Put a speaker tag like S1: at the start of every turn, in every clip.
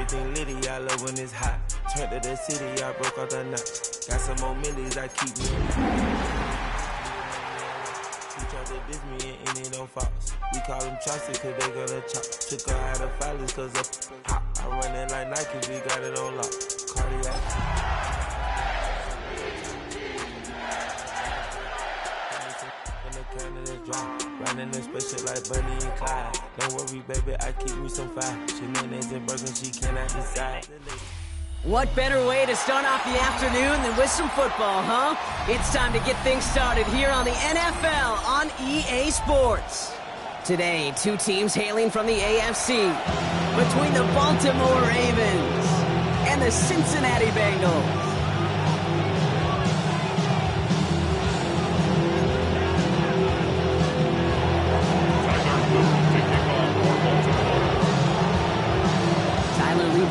S1: everything litty, I love when it's hot. Turned to the city, I broke out the knot. Got some more millies, I keep me. He tried to diss me and it on Fox. We call them chopsticks cause they gonna chop. Took her out of filers cause of hot. I run it like Nike, we got it on lock. Cardiac. Riding in spaceship like Bunny and Clyde. Don't worry, baby, I keep me some fire. Shenanigans and burgers, she cannot decide.
S2: What better way to start off the afternoon than with some football, huh? It's time to get things started here on the NFL on EA Sports. Today, two teams hailing from the AFC. Between the Baltimore Ravens and the Cincinnati Bengals.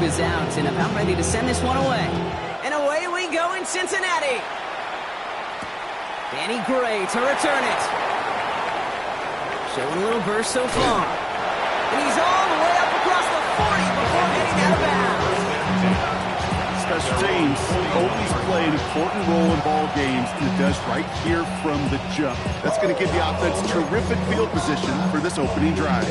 S2: Is out and about ready to send this one away. And away we go in Cincinnati. Danny Gray to return it. Showing a little burst so far. And he's all the way up across the 40 before getting out of bounds.
S3: Special teams always play an important role in ball games, and it does right here from the jump. That's going to give the offense terrific field position for this opening drive.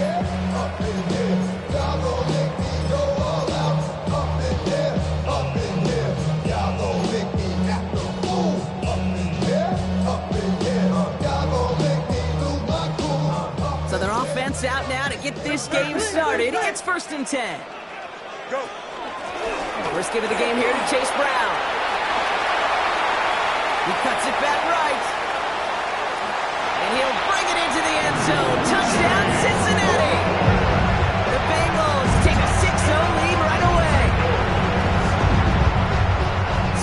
S2: Out now to get this game started. It's 1st and 10.
S4: Go.
S2: First give of the game here to Chase Brown. He cuts it back right. And he'll bring it into the end zone. Touchdown, Cincinnati. The Bengals take a 6-0 lead right away.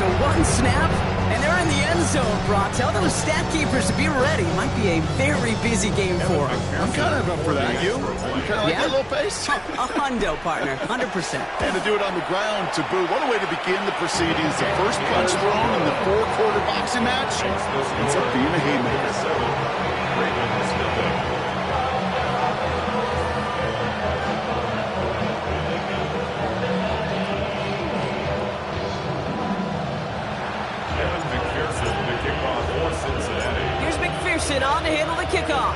S2: So one snap, and they're in the end zone, Brock. Tell those stat keepers to be ready. Might be a very busy game for them.
S3: I'm kind of up for that. You kind of like that little pace?
S2: A hundo, partner. 100%.
S3: And to do it on the ground to boot. What a way to begin the proceedings. The first punch thrown in the 4-quarter boxing match ends up being a haymaker.
S2: Here's McPherson on to handle the kickoff.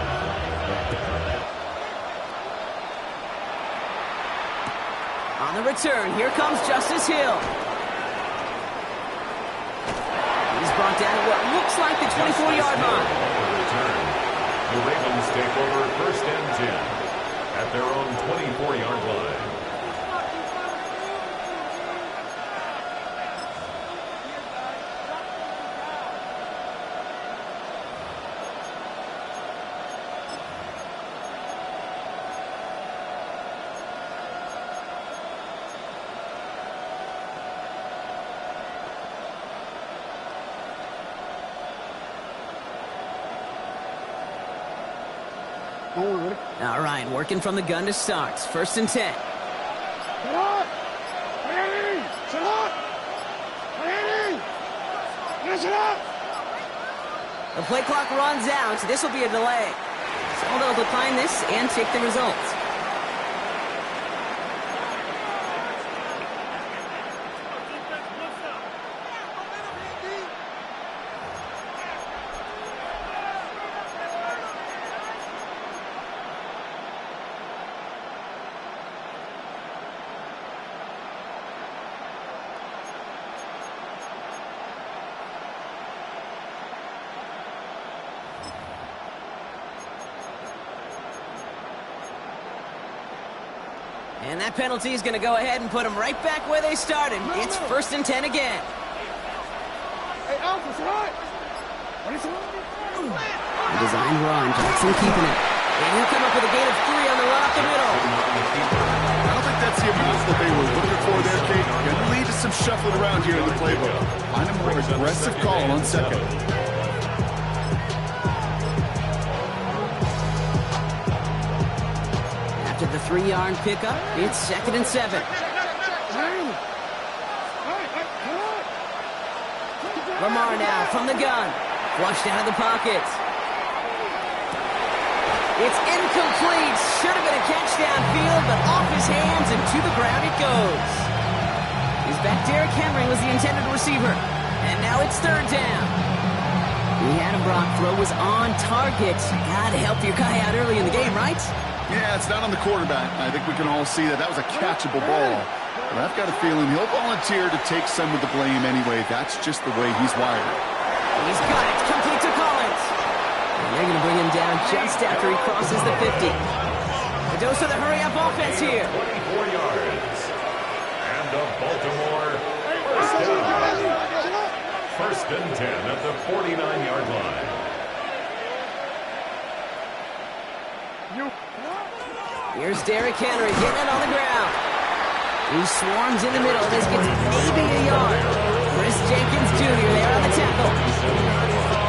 S2: On the return, here comes Justice Hill. He's brought down at what looks like the 24-yard line.
S4: The Ravens take over 1st and 10 at their own 24-yard line.
S2: All right, working from the gun to start. 1st and 10. The play clock runs out. This will be a delay. So they'll decline this and take the results. And that penalty is going to go ahead and put them right back where they started. It's 1st and 10 again. Design run. Jackson keeping it. And he'll come up with a gain of 3 on the run up the middle.
S3: I don't think that's the amount that they were looking for there, Kate. Going to lead to some shuffling around here in the playbook. Find a more aggressive call on 2nd.
S2: After the 3-yard pickup, it's 2nd and 7. Lamar now from the gun. Flushed out of the pocket. It's incomplete. Should have been a catch downfield, but off his hands and to the ground it goes. back. Derrick Henry was the intended receiver. And now it's third down. The Adam Brock throw was on target. Gotta help your guy out early in the game, right?
S3: Yeah, it's not on the quarterback. I think we can all see that. That was a catchable ball. But I've got a feeling he'll volunteer to take some of the blame anyway. That's just the way he's wired.
S2: He's got it. Complete to Collins. And they're going to bring him down just after he crosses the 50. A dose of the hurry-up offense here.
S4: 24 yards. And the Baltimore first down. First and 10 at the 49-yard line.
S2: Here's Derrick Henry getting it on the ground. He swarms in the middle. This gets maybe a yard. Chris Jenkins Jr. there on the tackle.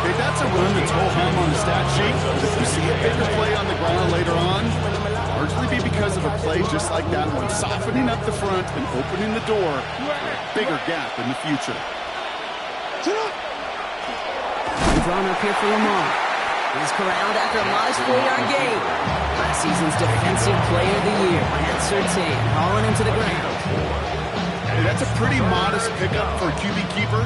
S3: Hey, that's a run that's ho-hum on the stat sheet. But if you see a bigger play on the ground later on, largely be because of a play just like that one, softening up the front and opening the door for a bigger gap in the future.
S2: Drawn up here for Lamar. He's corralled after a modest 4-yard gain. Last season's Defensive Player of the Year, Matt Surtain, hauling him to the ground.
S3: Hey, that's a pretty modest pickup for a QB keeper.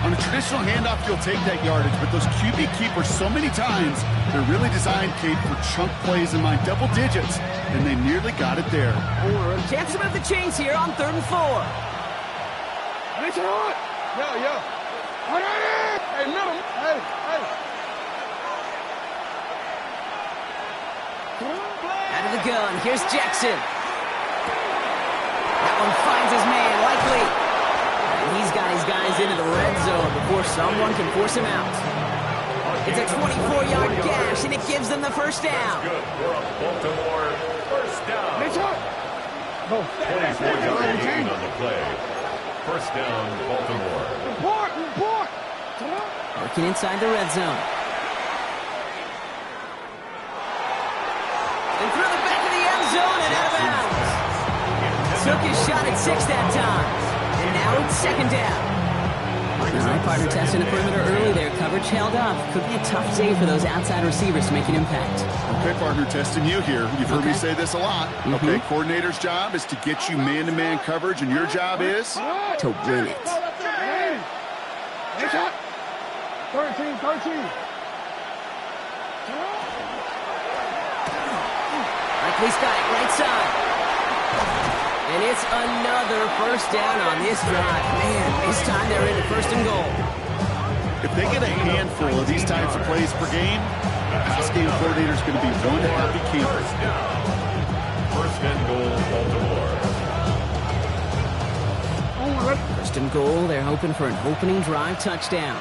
S3: On a traditional handoff, you'll take that yardage, but those QB keepers, so many times, they're really designed, Kate, for chunk plays in my double digits, and they nearly got it there.
S2: Chance to move the chains here on 3rd and 4.
S5: Hey, middle. Hey.
S2: Out of the gun, here's Jackson. That one finds his man, likely. And he's got his guys into the red zone before someone can force him out. It's a 24-yard gash, and it gives them the first down.
S4: Good for a Baltimore first down. 24-yard gain on the play. First down, Baltimore.
S2: Working inside the red zone. And through the back of the end zone and out of bounds. Took his shot at 6 that time. And now it's second down. All right, partner testing the perimeter early there. Coverage held up. Could be a tough day for those outside receivers to make an impact.
S3: Okay, partner, testing you here. You've heard me say this a lot. Okay, coordinator's job is to get you man-to-man coverage, and your job is?
S2: To win it.
S5: 13.
S2: Likely's got it right side. And it's another first down on this drive. Man, this time they're into 1st and goal.
S3: If they get a handful of these types of plays per game, the pass game coordinator is going to be one happy camper.
S4: First and goal, Baltimore.
S2: 1st and goal, they're hoping for an opening drive touchdown.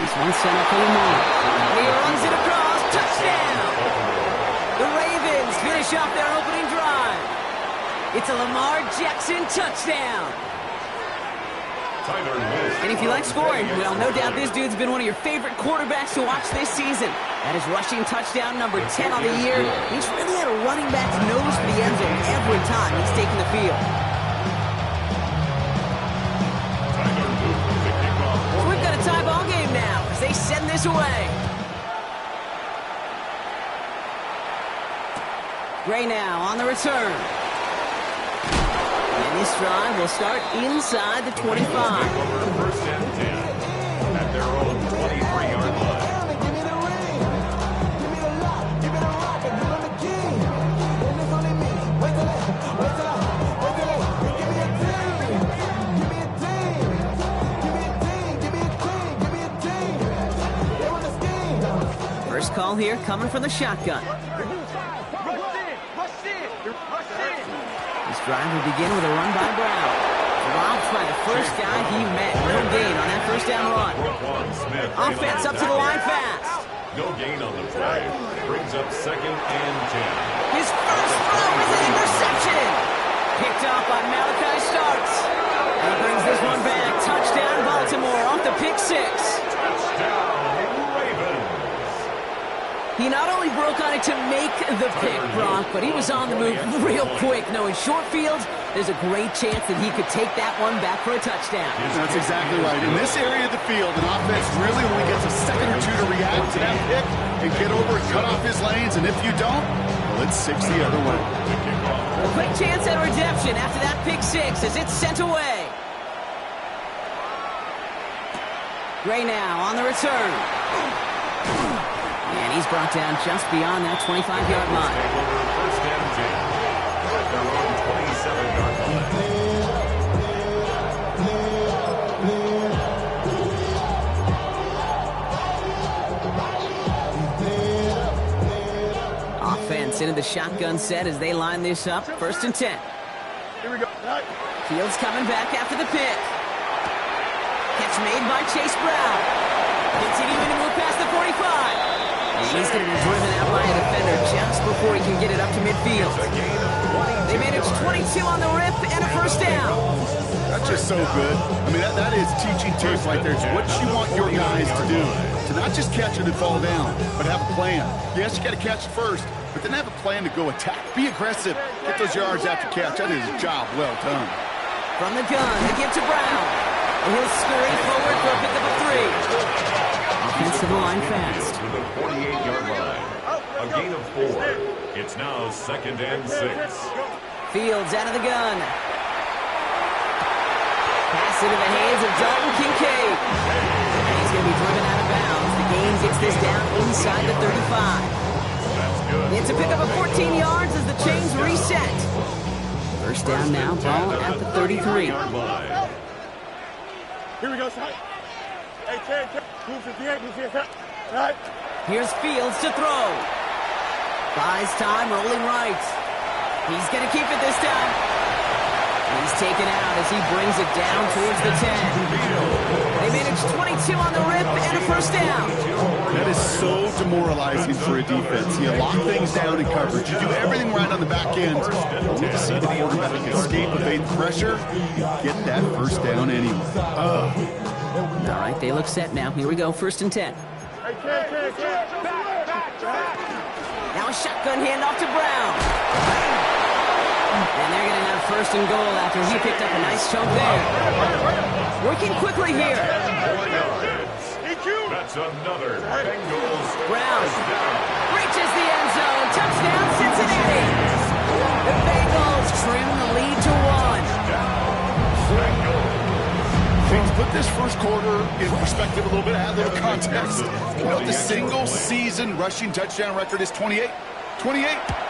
S2: This one's sent up for Lamar. He runs it across, touchdown! The Ravens finish off their opening drive. It's a Lamar Jackson touchdown. And if you like scoring, well, no doubt this dude's been one of your favorite quarterbacks to watch this season. That is rushing touchdown number 10 on the year. He's really had a running back's nose for the end zone every time he's taken the field. So we've got a tie ball game now as they send this away. Gray now on the return. And this drive will start inside the 25.
S4: First and 10 at their own 23-yard line.
S2: First call here coming from the shotgun. This drive will begin with a run by Brown. Dropped by the first guy he met. No gain on that first down run. Offense up to the line fast.
S4: No gain on the play. Brings up 2nd and 10.
S2: His first throw is an interception. Picked off by Malachi Starks. And he brings this one back. Touchdown Baltimore off the pick 6.
S4: Touchdown Ravens.
S2: He not only broke on it to make the pick, Brock, but he was on the move real quick. Knowing short fields, there's a great chance that he could take that one back for a touchdown.
S3: That's exactly right. In this area of the field, an offense really only gets a second or two to react to that pick and get over and cut off his lanes. And if you don't, well, Split 6 the other way.
S2: A quick chance at redemption after that pick six as it's sent away. Gray now on the return. And he's brought down just beyond that 25-yard line.
S4: First and 10 at their own 27-yard line.
S2: Offense into the shotgun set as they line this up. First and 10.
S5: Here we go.
S2: Fields coming back after the pick. Catch made by Chase Brown. Continuing to move past the 45. And he's going to be driven out by a defender just before he can get it up to midfield. They managed 22 on the rip and a first down.
S3: That's just so good. I mean, that is teaching tape right there. It's what you want your guys to do. To not just catch it and fall down, but have a plan. Yes, you got to catch it first, but then have a plan to go attack. Be aggressive. Get those yards after catch. That is a job well done.
S2: From the gun, they give to Brown. And he'll scurry forward for a pickup of 3. Offensive line fast.
S4: To the 48-yard line. A gain of 4. It's now 2nd and 6.
S2: Fields out of the gun. Pass into the hands of Dalton Kincaid. And he's going to be driven out of bounds. The gain gets this down inside the 35.
S4: That's good.
S2: It's a pickup of 14 yards as the chains reset. First down now, ball at the 33.
S5: Here we go, son. Hey, Ken, move 58, move 58. Right.
S2: Here's Fields to throw. Buys time, rolling right. He's going to keep it this time. He's taken out as he brings it down towards the 10. They managed 22 on the rip and a first down.
S3: That is so demoralizing for a defense. You lock things down in coverage. You do everything right on the back end. Only to see the quarterback escape, evade pressure, get that first down anyway.
S2: All right, they look set now. Here we go, 1st and 10.
S5: Hey, Ken.
S2: Now a shotgun handoff to Brown. And they're going to have 1st and goal after he picked up a nice chunk there. Working quickly here.
S4: That's another Bengals.
S2: Brown reaches the end zone. Touchdown, Cincinnati. The Bengals trim the lead to 1.
S3: Things put this first quarter in perspective a little bit, add a little context. You know, the single season rushing touchdown record is 28. 28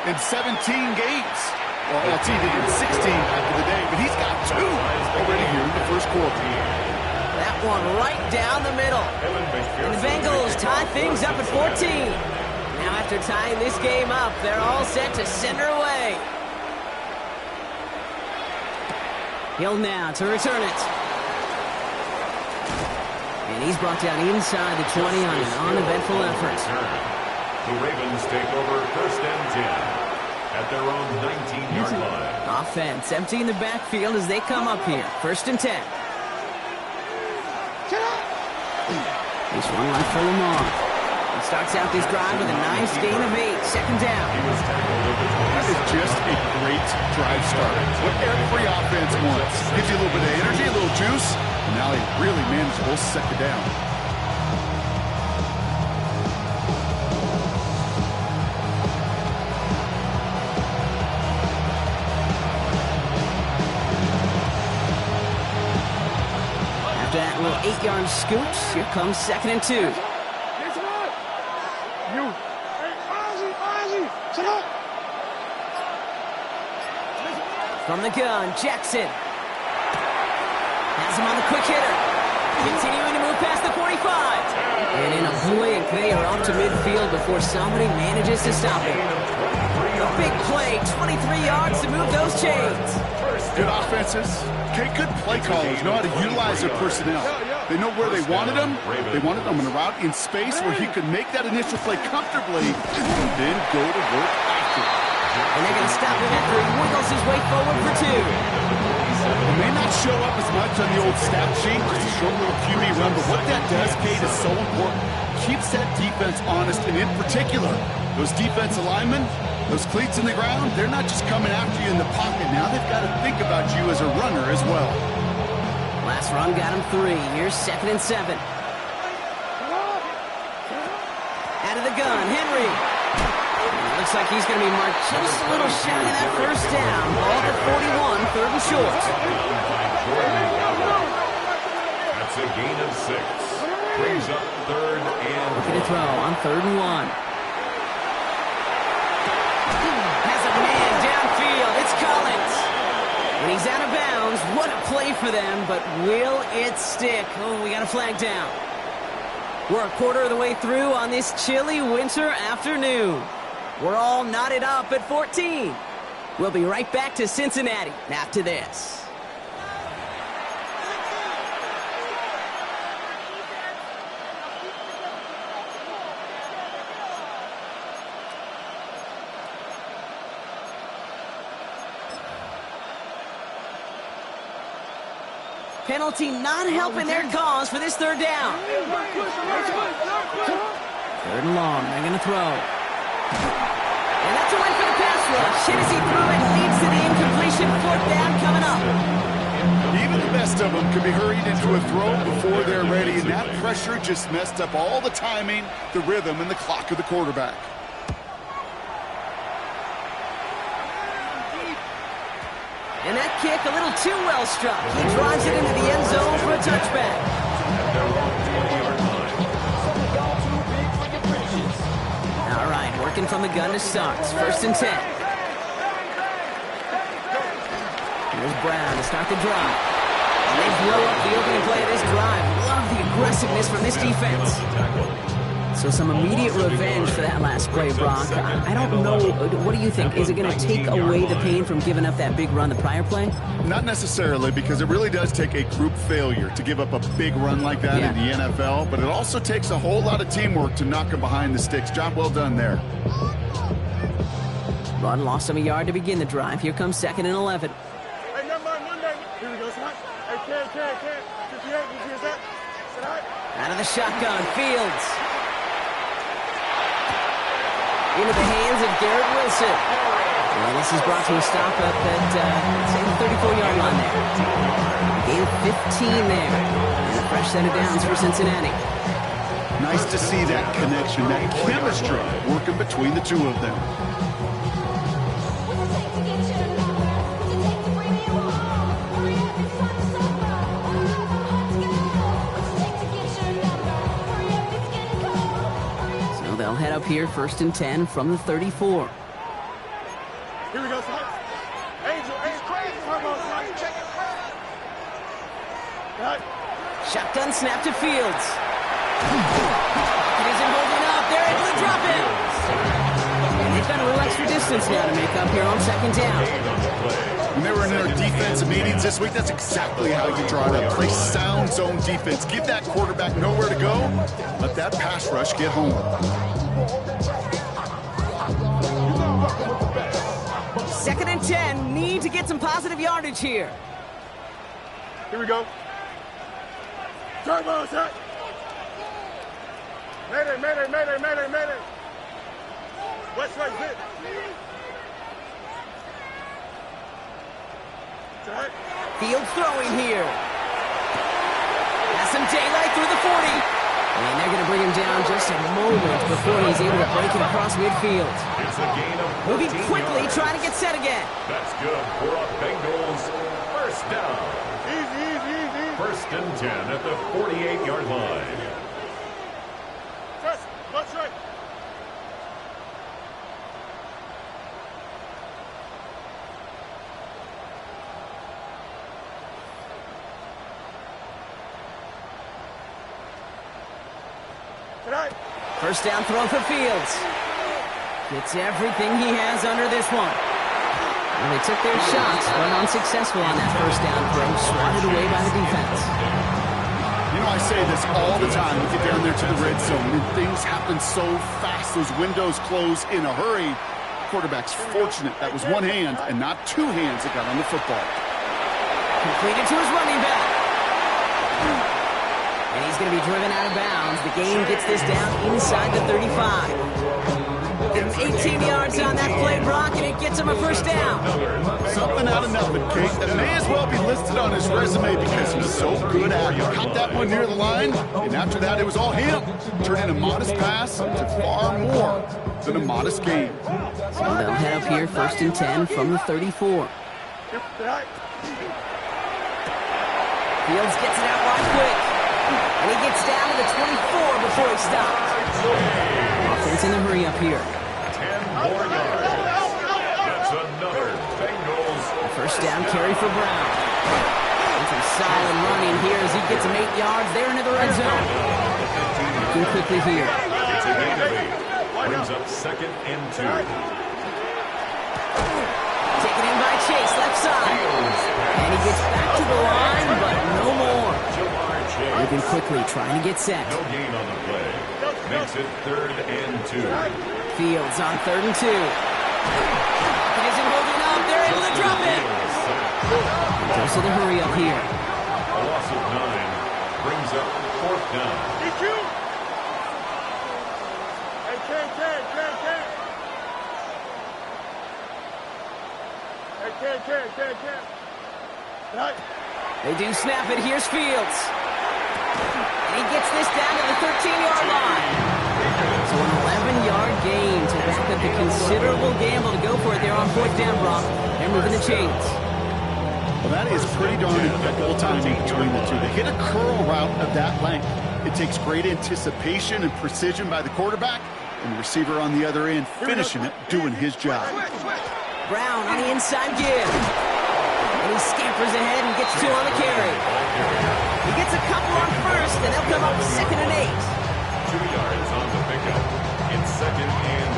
S3: in 17 games. Well, that's even in 16 after the day, but he's got 2 already here in the first quarter.
S2: That one right down the middle. And the Bengals tie things up at 14. Now after tying this game up, they're all set to send her away. Hill now to return it. And he's brought down inside the 20 on an uneventful effort.
S4: The Ravens take over 1st and 10 at their own 19-yard line.
S2: Offense emptying the backfield as they come up here. 1st and 10. This one right for Lamar. He starts out this drive with a nice gain of 8. 2nd down.
S3: That is just a great drive starter. What every offense wants. Gives you a little bit of energy, a little juice, and now a really manageable 2nd down.
S2: After that little 8-yard scoot, here comes 2nd and 2. From the gun, Jackson. Has him on the quick hitter. Continuing to move past the 45. And in a blink, they are up to midfield before somebody manages to stop him. A big play, 23 yards to move those chains.
S3: Good offenses. Okay, good play callers know how to utilize their personnel. They know where they wanted them. They wanted them in a route in space where he could make that initial play comfortably and then go to work after it.
S2: And they're going to stop him after he wiggles his way forward for 2.
S3: It may not show up as much on the old stat sheet, just a short little QB run, but what that does, Kate, is so important. Keeps that defense honest, and in particular, those defensive linemen, those cleats in the ground, they're not just coming after you in the pocket. Now they've got to think about you as a runner as well.
S2: Last run got him 3. Here's 2nd and 7. Out of the gun, Henry. looks like he's going to be marked just a little shy of that first down. Ball at the 41, third and short.
S4: That's a gain of 6. Brings up third and
S2: Looking to throw on 3rd and 1. Has a man downfield. It's Collins. When he's out of bounds, what a play for them, but will it stick? Oh, we got a flag down. We're a quarter of the way through on this chilly winter afternoon. We're all knotted up at 14. We'll be right back to Cincinnati after this. Penalty not helping their cause for this 3rd down. 3rd and long. They're going to throw. And that's a win for the pass rush. Hit as he threw it. Leads to the incompletion. 4th down coming up.
S3: Even the best of them could be hurried into a throw before they're ready, and that pressure just messed up all the timing, the rhythm, and the clock of the quarterback.
S2: And that kick a little too well struck. He drives it into the end zone for a touchback. All right, working from the gun to start. 1st and 10. Here's Brown to start the drive. And they blow up the opening play of this drive. Love the aggressiveness from this defense. So some immediate revenge for that last play, Brock. I don't know. What do you think? Is it going to take away the pain from giving up that big run the prior play?
S3: Not necessarily, because it really does take a group failure to give up a big run like that in the NFL, but it also takes a whole lot of teamwork to knock them behind the sticks. Job well done there.
S2: Run lost him a yard to begin the drive. Here comes 2nd and 11.
S5: Hey, number Monday. Here we go, son. Hey, Ken. 58, you see that?
S2: Out of the shotgun, Fields. Into the hands of Garrett Wilson. And this is brought to a stop up at, say, the 34-yard line there. Gain 15 there. And a fresh set of downs for Cincinnati.
S3: Nice to see that connection, that chemistry working between the two of them.
S2: They'll head up here, 1st and 10 from the 34.
S5: Here we go, son. Angel, crazy. Come on, son. Check it. Right.
S2: Shotgun snap to Fields. It isn't holding up. They're able to drop it. And they've got a little extra distance now to make up here on 2nd down.
S3: When they were in our defensive meetings this week, that's exactly how you draw it up. Play sound zone defense. Give that quarterback nowhere to go. Let that pass rush get home.
S2: 2nd and 10. Need to get some positive yardage here.
S5: Here we go. Turbo, set. Mayday. West right hit.
S2: Field throwing here. Has some daylight through the 40. And they're going to bring him down just a moment before he's able to break it across midfield.
S4: It's a gain of 14
S2: Moving quickly,
S4: yards.
S2: trying to get set again.
S4: That's good for a Bengals 1st down.
S5: Easy.
S4: 1st and 10 at the 48-yard line.
S5: Just, watch right. Tonight.
S2: 1st down throw for Fields. Gets everything he has under this one. And they took their shots, but unsuccessful on that 1st down throw. Swatted away by the defense.
S3: You know, I say this all the time. We get down there to the red zone, and things happen so fast. Those windows close in a hurry. Quarterback's fortunate that was one hand and not two hands that got on the football.
S2: Completed to his running back. And he's going to be driven out of bounds. The game gets this down inside the 35.
S4: It's
S2: him 18 yards on that play, Brock, and it gets him a first down.
S3: Something out of nothing, Kate. That may as well be listed on his resume because he's so good at it. Caught that one near the line, and after that, it was all him. Turning a modest pass into far more than a modest game.
S2: So they'll head up here, 1st and 10 from the 34. Fields gets it out right quick. And he gets down to the 24 before he stops. Offense in a hurry up here.
S4: 10 more yards. That's another Bengals.
S2: First down carry for Brown. And some solid running here as he gets him 8 yards there into the red zone. Looking quickly here.
S4: It's a gain of 8. Brings up 2nd and 2.
S2: Taken in by Chase, left side. And he gets back to the line, but no more. Moving quickly, trying to get set.
S4: No gain on the play. Makes it 3rd and 2.
S2: Fields on 3rd and 2. He isn't holding up. They're able to drop it. Goes to the hurry up here.
S4: A loss of 9 brings up 4th down.
S2: They do snap it. Here's Fields. And he gets this down to the 13-yard line. So an 11-yard gain to back up the considerable gamble to go for it there on 4th down, Brock. They're moving the chains.
S3: Well, that is pretty darn impeccable timing between the two. They hit a curl route of that length. It takes great anticipation and precision by the quarterback, and the receiver on the other end finishing it, doing his job.
S2: Brown on the inside give. And he scampers ahead and gets 2 on the carry. He gets a couple on 1st, and they'll come up 2nd and 8.
S4: 2 yards on the pickup. It's 2nd and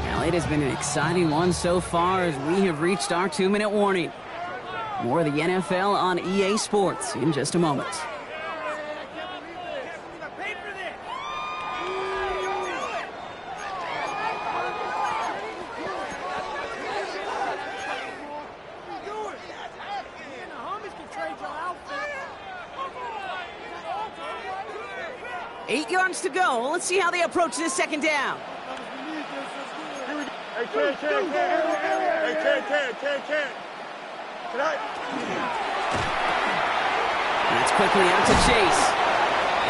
S4: 8.
S2: Well, it has been an exciting one so far as we have reached our 2-minute warning. More of the NFL on EA Sports in just a moment. Eight yards to go. Let's see how they approach this 2nd down.
S5: Hey, Ken.
S2: That's quickly out to Chase.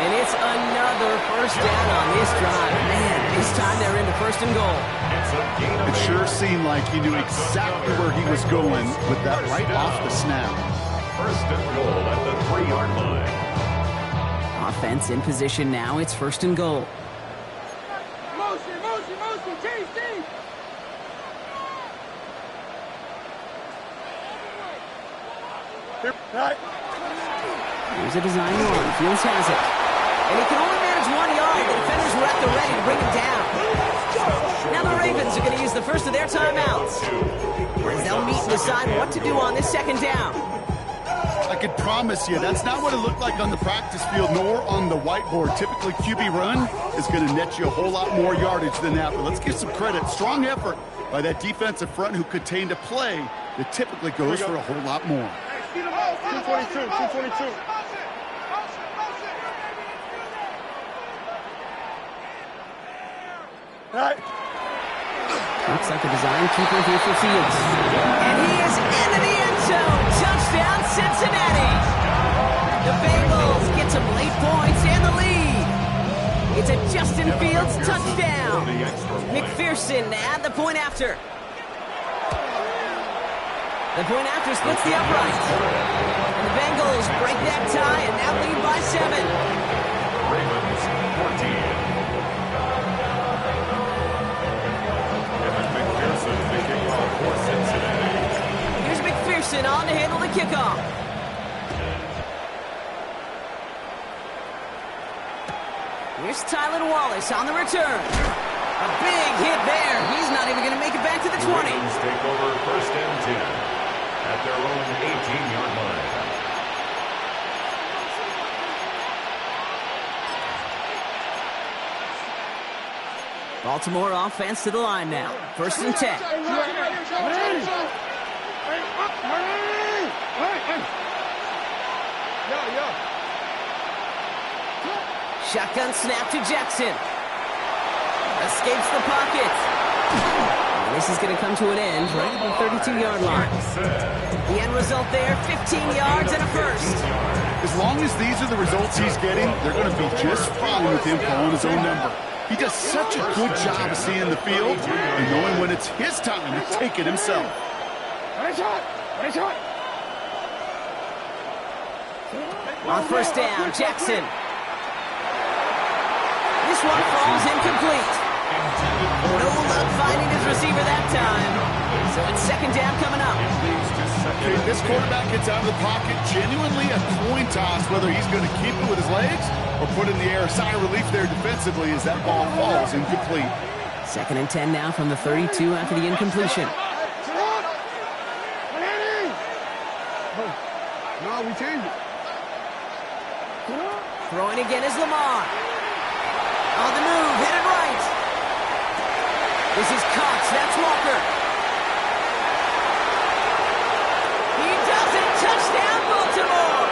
S2: And it's another first down on this drive. Man, this time they're into 1st and goal.
S4: It's a gain of 8.
S3: It sure seemed like he knew exactly where he was going with that right off the snap.
S4: 1st and goal at the 3-yard line.
S2: Offense in position now. It's 1st and goal.
S5: Motion, Chase.
S2: Here's a design run. Fields has it. And he can only manage 1 yard. The defenders were at the ready to bring him down. Now the Ravens are going to use the first of their timeouts. As they'll meet and decide what to do on this 2nd down.
S3: I could promise you that's not what it looked like on the practice field nor on the whiteboard. Typically, QB run is going to net you a whole lot more yardage than that. But let's give some credit. Strong effort by that defensive front who contained a play that typically goes for a whole lot more.
S5: 222.
S2: Looks like a design keeper here for Fields. And he is into the end zone. Touchdown, Cincinnati. The Bengals get some late points and the lead. It's a Justin Fields touchdown. McPherson at the point after. The point after splits the uprights. And the Bengals break that tie and now lead by 7.
S4: Ravens 14. Evan McPherson, the kickoff for Cincinnati.
S2: Here's McPherson on to handle the kickoff. Here's Tylan Wallace on the return. A big hit there. He's not even going to make it back to the 20.
S4: Ravens take over 1st and 10 at their own 18-yard line.
S2: Baltimore offense to the line now. 1st and 10. Shotgun snap to Jackson. Escapes the pocket. And this is going to come to an end right at the 32-yard line. The end result there, 15 yards and a first.
S3: As long as these are the results he's getting, they're going to be just fine with him calling his own number. He does such a good job of seeing the field and knowing when it's his time to take it himself.
S2: On first down, Jackson. This one falls incomplete. No luck finding his receiver that time. So it's second down coming up.
S3: Okay, this quarterback gets out of the pocket, genuinely a coin toss whether he's going to keep it with his legs or put in the air. A sigh of relief there defensively as that ball falls incomplete.
S2: Second and 10 now from the 32 after the incompletion.
S5: No, we changed it.
S2: Throwing again is Lamar. On the move, headed right. This is Cox, that's Walker. He does it, touchdown Baltimore.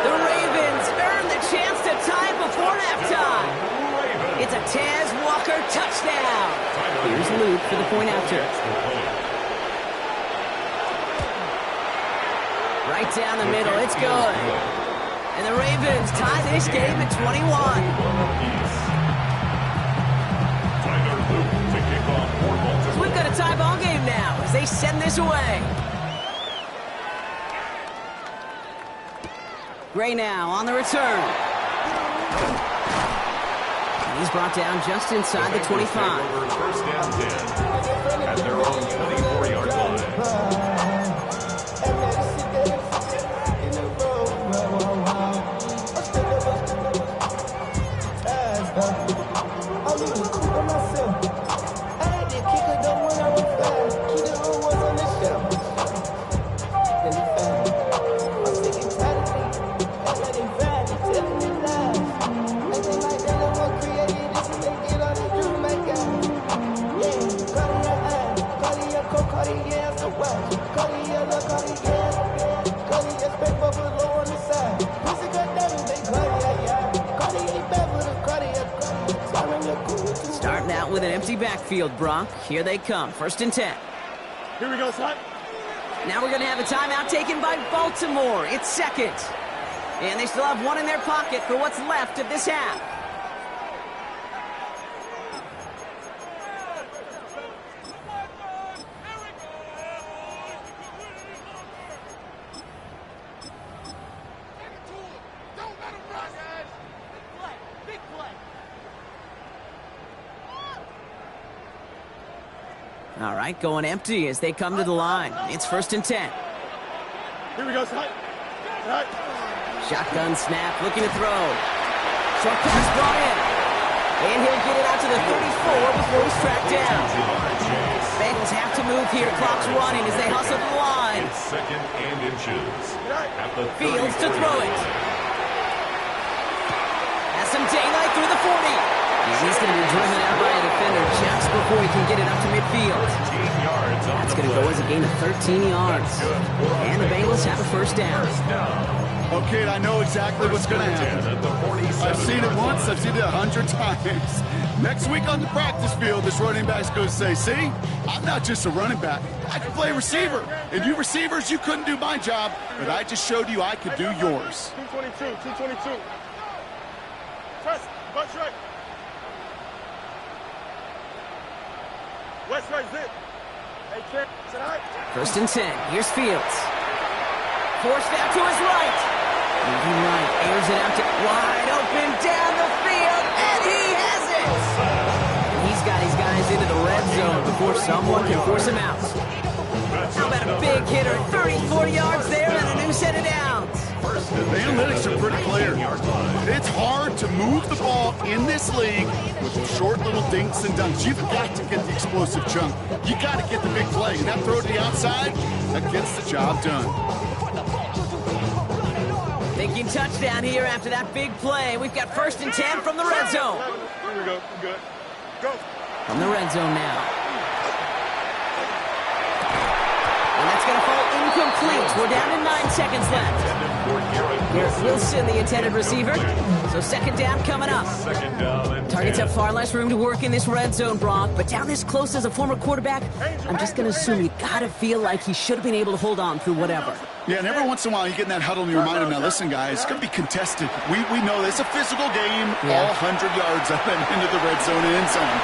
S2: The Ravens earn the chance to tie before halftime. It's a Taz Walker touchdown. Here's Luke for the point after. Right down the middle, it's good. And the Ravens tie this game at 21. So we've got a tie ball game now as they send this away. Gray now on the return. And he's brought down just inside the 25.
S4: First down 10 at their own 24-yard line.
S2: Starting out with an empty backfield, Brock. Here they come, first and 10.
S5: Here we go, son.
S2: Now we're going to have a timeout taken by Baltimore. It's second. And they still have one in their pocket for what's left of this half. All right, going empty as they come to the line. It's first and 10.
S5: Here we go, son.
S2: Shotgun snap, looking to throw. Short pass brought in. And he'll get it out to the 34 before he's tracked down. Bengals have to move here. Clock's running as they hustle to the line.
S4: It's second and inches. At the
S2: Fields to throw it. Has some daylight through the 40. He's going to be driven out by a defender just before he can get it up to midfield. That's going to go as a gain of 13 yards. And the Bengals have a first down.
S3: Okay, I know exactly what's going to happen. I've seen it once, I've seen it 100 times. Next week on the practice field, this running back's going to say, see, I'm not just a running back. I can play receiver. And you receivers, you couldn't do my job, but I just showed you I could do yours.
S5: 222. Press, butt right. West right, zip. Hey, Ken, is that all right?
S2: First and 10. Here's Fields. Forced out to his right. Moving right. Airs it out to wide open down the field. And he has it. He's got his guys into the red zone before someone can force him out. How about a big hitter? 34 yards there and a new set of downs.
S3: The analytics are pretty clear. It's hard to move the ball in this league with short little dinks and dunks. You've got to get the explosive chunk. You got to get the big play. And that throw to the outside, that gets the job done.
S2: Thinking touchdown here after that big play. We've got first and 10 from the red zone.
S5: Here we go. Good. Go.
S2: From the red zone now. And that's going to fall incomplete. We're down to 9 seconds left. Garrett Wilson, the intended receiver. So second down coming up.
S4: Second down and
S2: Targets
S4: 10.
S2: have far less room to work in this red zone, Brock. But down this close as a former quarterback, I'm just going to assume you got to feel like he should have been able to hold on through whatever.
S3: Yeah, and every once in a while you get in that huddle and you remind him, now listen, guys, it's going to be contested. We know this. It's a physical game, all 100 yards up and into the red zone and end zone.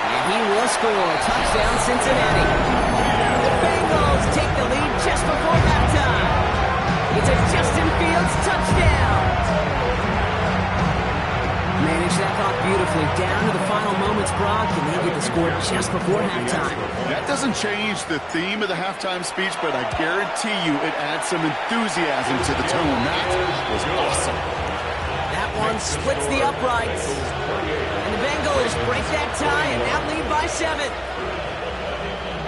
S2: And he will score. Touchdown, Cincinnati. The Bengals take the lead just before halftime. It's a Justin Fields touchdown. Managed that clock beautifully down to the final moments, Brock, and they get the score just before halftime.
S3: That doesn't change the theme of the halftime speech, but I guarantee you it adds some enthusiasm to the tone. That was awesome.
S2: That one splits the uprights. And the Bengals break that tie and now lead by 7.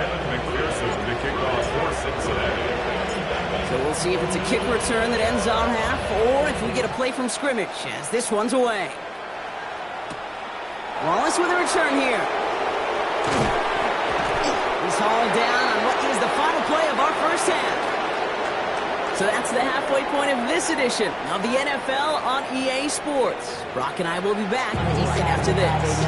S4: Evan McPherson to kick off for Cincinnati.
S2: So we'll see if it's a kick return that ends our half or if we get a play from scrimmage as this one's away. Wallace with a return here. He's hauled down on what is the final play of our first half. So that's the halfway point of this edition of the NFL on EA Sports. Brock and I will be back right after this.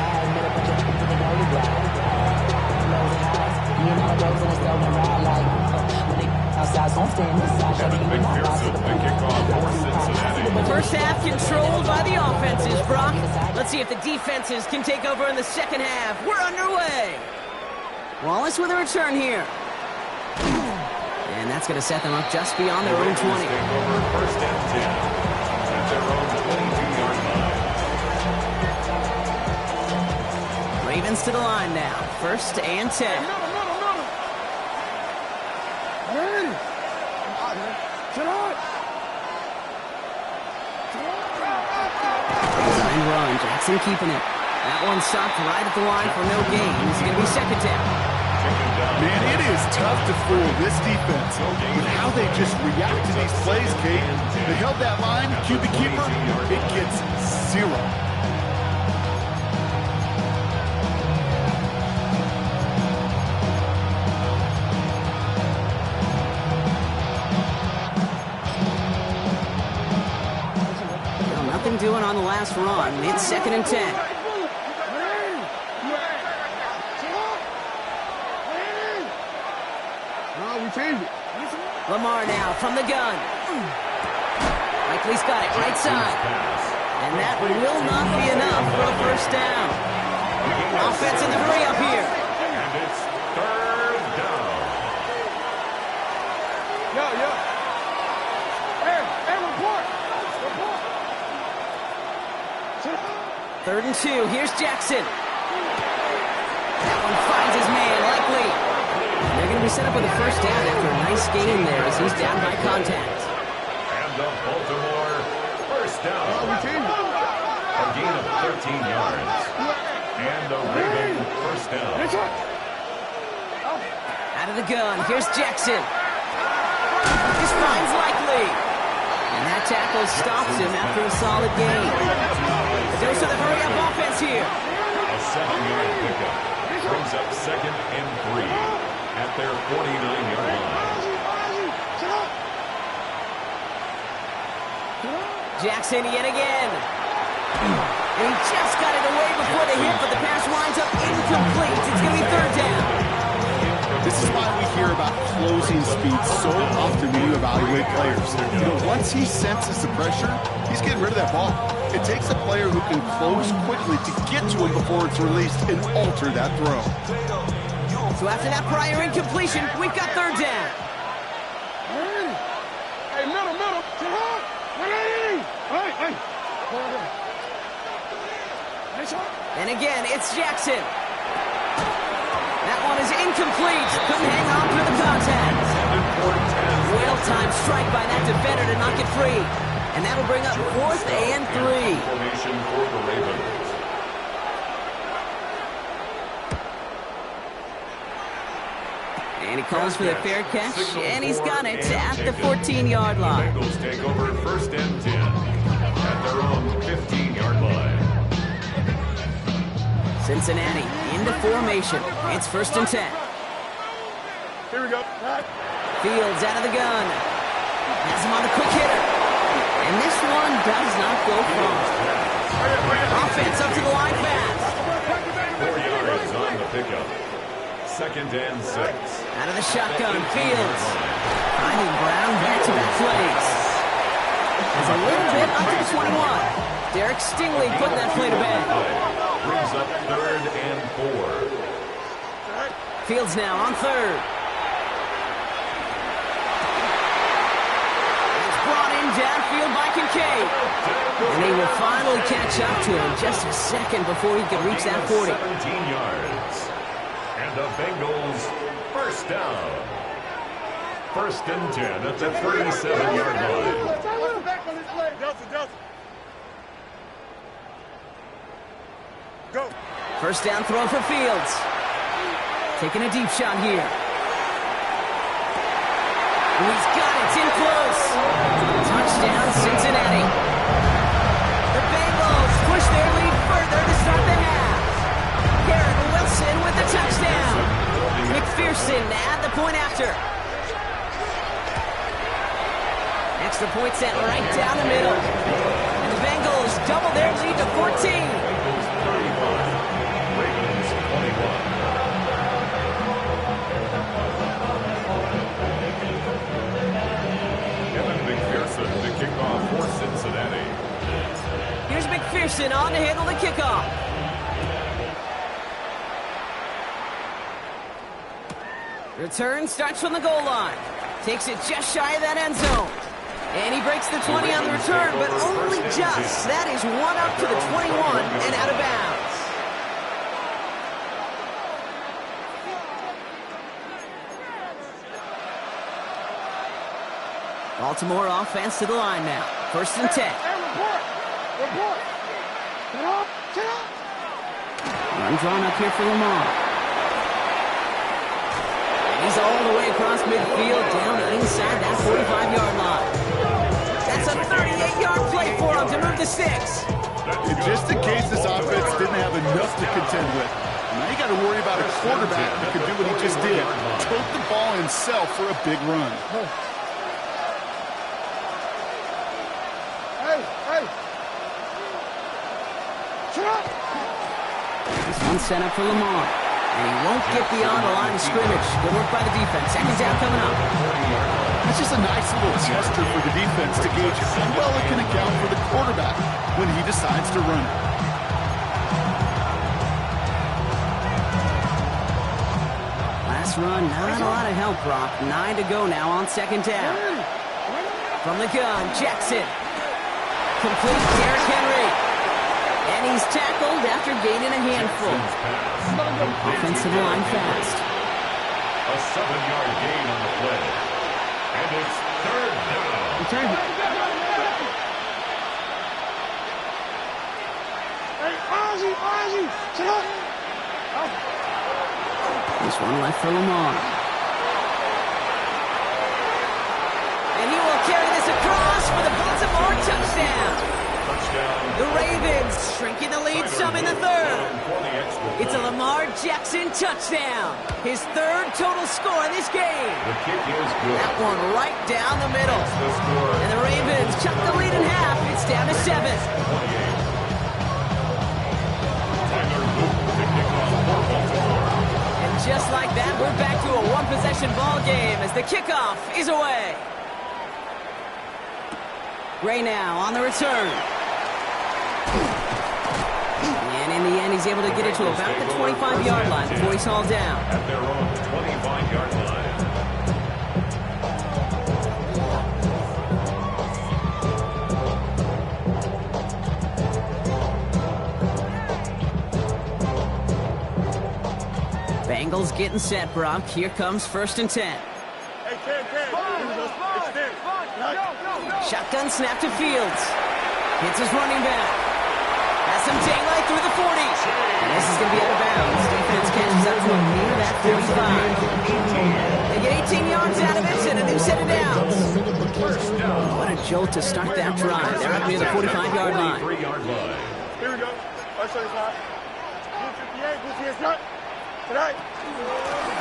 S4: Evan McPherson to kick off for Cincinnati.
S2: First half controlled by the offenses, Brock. Let's see if the defenses can take over in the second half. We're underway. Wallace with a return here. And that's going to set them up just beyond their own 20.
S4: Take over first and 10 at their own 22-yard line.
S2: Ravens to the line now. First and 10. Design run. Jackson keeping it. That one stopped right at the line for no gain. It's going to be second down.
S3: Man, it is tough to fool this defense with how they just react to these plays, Kate. They held that line, QB keeper, it gets 0.
S2: Well, nothing doing on the last run. It's second and 10. Lamar now from the gun. Likely's got it right side. And that will not be enough for a first down. Offense in the hurry up here.
S4: And it's third down.
S5: Hey, report.
S2: 3rd and 2. Here's Jackson. That one finds his man, Likely. They're going to be set up with a first down after a nice gain there as he's down by contact.
S4: And the Baltimore first down. A gain of 13 yards. And the Raven first down.
S2: Out of the gun, here's Jackson. This finds Likely. And that tackle stops him after a solid gain. Goes to the hurry-up offense here.
S4: A 7-yard pickup. Brings up second and 3 at their 49-yard line.
S2: Jackson yet again. And he just got it away before the hit, but the pass winds up incomplete. It's going to be third down.
S3: This is why we hear about closing speed so often when you evaluate players. You know, once he senses the pressure, he's getting rid of that ball. It takes a player who can close quickly to get to him before it's released and alter that throw.
S2: So after that prior incompletion, we've got third down.
S5: Hey, middle. Hey.
S2: And again, it's Jackson. That one is incomplete. Couldn't hang on through the contact. Well-timed strike by that defender to knock it free. And that'll bring up 4th and 3.
S4: Formation for the Ravens.
S2: And he calls for the fair catch, and he's got it at the 14-yard line.
S4: Bengals take over first and 10 at their own 15-yard line.
S2: Cincinnati into formation. It's first and 10.
S5: Here we go.
S2: Fields out of the gun. Has him on the quick hitter. And this one does not go far. Offense up to the line fast.
S4: 4 yards on the pickup. 2nd and 6.
S2: Out of the shotgun, Fields. Finding Brown back-to-back plays. There's a little bit up to the 21. Derek Stingley putting that play to bed.
S4: Brings up 3rd and 4.
S2: Fields now on 3rd. It's brought in downfield by Kincaid. And they will finally catch up to him just a second before he can reach that 40.
S4: 17 yards. And the Bengals first down. 1st and 10 at the 37-yard line.
S5: Delta. Go.
S2: First down throw for Fields. Taking a deep shot here. And he's got it. It's in close. Touchdown, Cincinnati. The Bengals push their lead further to start the half. Garrett Wilson with the touchdown. McPherson at the point after. Extra point set right down the middle. And the Bengals double their lead to 14.
S4: Bengals 35. Ravens 21. Evan McPherson to kick off for Cincinnati.
S2: Here's McPherson on to handle the kickoff. Return starts from the goal line. Takes it just shy of that end zone. And he breaks the 20 on the return, but only just. That is one up to the 21 and out of bounds. Baltimore offense to the line now. 1st and 10.
S5: Report.
S2: Run drawn up here for Lamar. He's all the way across midfield, down inside that 45-yard line. That's a 38-yard play for him to move the sticks.
S3: And just in case this offense didn't have enough to contend with, now you got to worry about a quarterback who can do what he just did. Tote the ball himself for a big run.
S5: Hey. Shut up.
S2: This one set up for Lamar. And he won't get beyond the line of scrimmage. Good work by the defense. 2nd down coming up.
S3: That's just a nice little gesture for the defense to gauge how well it can account for the quarterback when he decides to run it.
S2: Last run, not a lot of help, Brock. 9 to go now on 2nd down. From the gun, Jackson. Complete Derrick Henry. And he's tackled after gaining a handful. Offensive line fast.
S4: A 7-yard gain on the play. And it's 3rd down.
S5: Hey, Ozzy, shut up.
S2: This one left for Lamar. And he will carry this across for the Baltimore touchdown. The Ravens shrinking the lead some in the 3rd. It's a Lamar Jackson touchdown. His 3rd total score in this game.
S4: The kick is good.
S2: That one right down the middle. And the Ravens cut the lead in half. It's down to 7. And just like that, we're back to a one-possession ball game as the kickoff is away. Gray now on the return. And in the end, he's able to get it to about the 25-yard line before he's hauled down.
S4: At their own 25-yard line.
S2: Bengals getting set, Brock. Here comes 1st and 10.
S5: Hey, Extend.
S2: Shotgun snap to Fields. Hits his running back. Has some daylight through the 40. And this is going to be out of bounds. Defense catches up to him near that 45. They get 18 yards out of it and a new set of downs. What a jolt to start that drive. They're up near the 45-yard line.
S5: Here we go. Let's show you slide. 58, tonight.